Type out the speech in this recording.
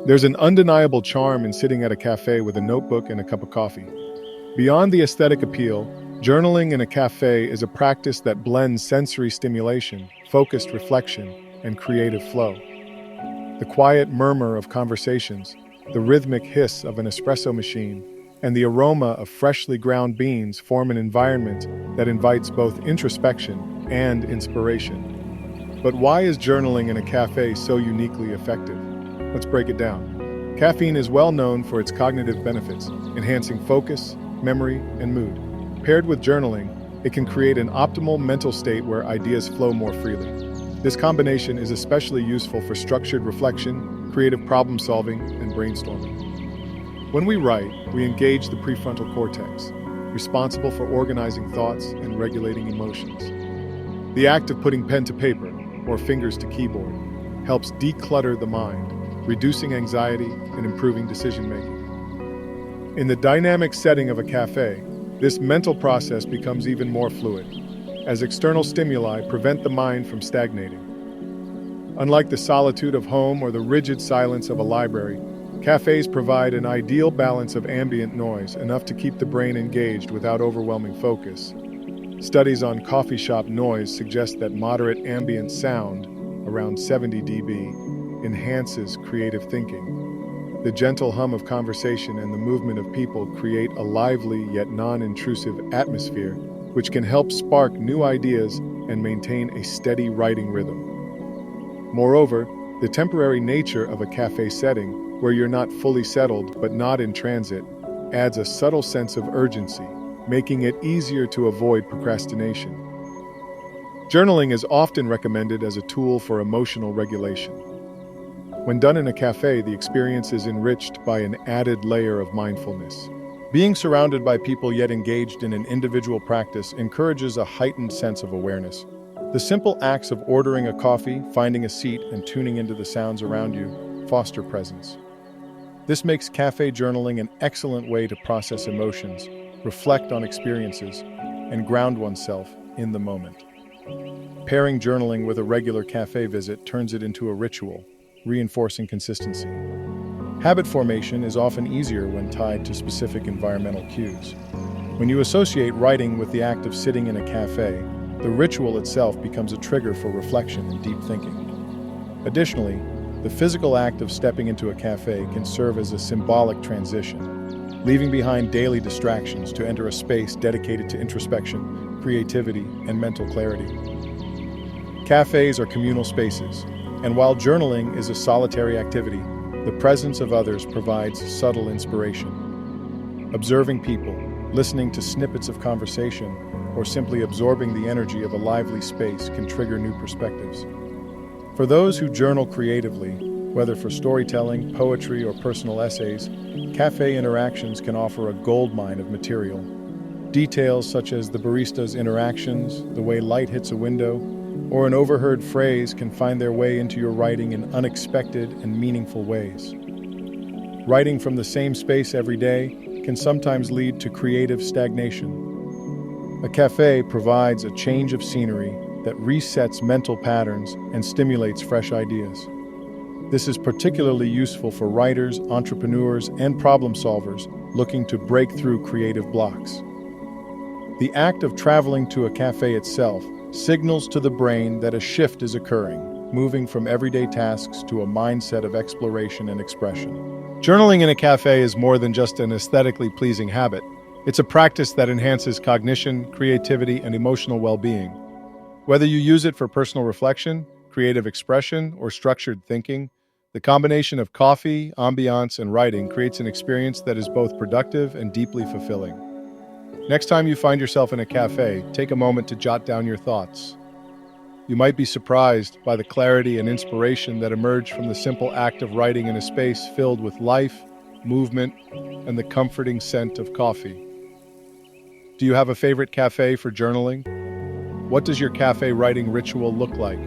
There's an undeniable charm in sitting at a cafe with a notebook and a cup of coffee. Beyond the aesthetic appeal, journaling in a cafe is a practice that blends sensory stimulation, focused reflection, and creative flow. The quiet murmur of conversations, the rhythmic hiss of an espresso machine, and the aroma of freshly ground beans form an environment that invites both introspection and inspiration. But why is journaling in a cafe so uniquely effective? Let's break it down. Caffeine is well known for its cognitive benefits, enhancing focus, memory, and mood. Paired with journaling, it can create an optimal mental state where ideas flow more freely. This combination is especially useful for structured reflection, creative problem solving, and brainstorming. When we write, we engage the prefrontal cortex, responsible for organizing thoughts and regulating emotions. The act of putting pen to paper, or fingers to keyboard, helps declutter the mind, reducing anxiety and improving decision-making. In the dynamic setting of a cafe, this mental process becomes even more fluid, as external stimuli prevent the mind from stagnating. Unlike the solitude of home or the rigid silence of a library, cafes provide an ideal balance of ambient noise, enough to keep the brain engaged without overwhelming focus. Studies on coffee shop noise suggest that moderate ambient sound, around 70 dB, enhances creative thinking. The gentle hum of conversation and the movement of people create a lively yet non-intrusive atmosphere, which can help spark new ideas and maintain a steady writing rhythm. Moreover, the temporary nature of a cafe setting, where you're not fully settled but not in transit, adds a subtle sense of urgency, making it easier to avoid procrastination. Journaling is often recommended as a tool for emotional regulation. When done in a cafe, the experience is enriched by an added layer of mindfulness. Being surrounded by people yet engaged in an individual practice encourages a heightened sense of awareness. The simple acts of ordering a coffee, finding a seat, and tuning into the sounds around you foster presence. This makes cafe journaling an excellent way to process emotions, reflect on experiences, and ground oneself in the moment. Pairing journaling with a regular cafe visit turns it into a ritual, reinforcing consistency. Habit formation is often easier when tied to specific environmental cues. When you associate writing with the act of sitting in a cafe, the ritual itself becomes a trigger for reflection and deep thinking. Additionally, the physical act of stepping into a cafe can serve as a symbolic transition, leaving behind daily distractions to enter a space dedicated to introspection, creativity, and mental clarity. Cafes are communal spaces, and while journaling is a solitary activity, the presence of others provides subtle inspiration. Observing people, listening to snippets of conversation, or simply absorbing the energy of a lively space can trigger new perspectives. For those who journal creatively, whether for storytelling, poetry, or personal essays, cafe interactions can offer a goldmine of material. Details such as the barista's interactions, the way light hits a window, or an overheard phrase can find their way into your writing in unexpected and meaningful ways. Writing from the same space every day can sometimes lead to creative stagnation. A cafe provides a change of scenery that resets mental patterns and stimulates fresh ideas. This is particularly useful for writers, entrepreneurs, and problem solvers looking to break through creative blocks. The act of traveling to a cafe itself signals to the brain that a shift is occurring, moving from everyday tasks to a mindset of exploration and expression. Journaling in a cafe is more than just an aesthetically pleasing habit. It's a practice that enhances cognition, creativity, and emotional well-being. Whether you use it for personal reflection, creative expression, or structured thinking, the combination of coffee, ambiance, and writing creates an experience that is both productive and deeply fulfilling. Next time you find yourself in a cafe, take a moment to jot down your thoughts. You might be surprised by the clarity and inspiration that emerge from the simple act of writing in a space filled with life, movement, and the comforting scent of coffee. Do you have a favorite cafe for journaling? What does your cafe writing ritual look like?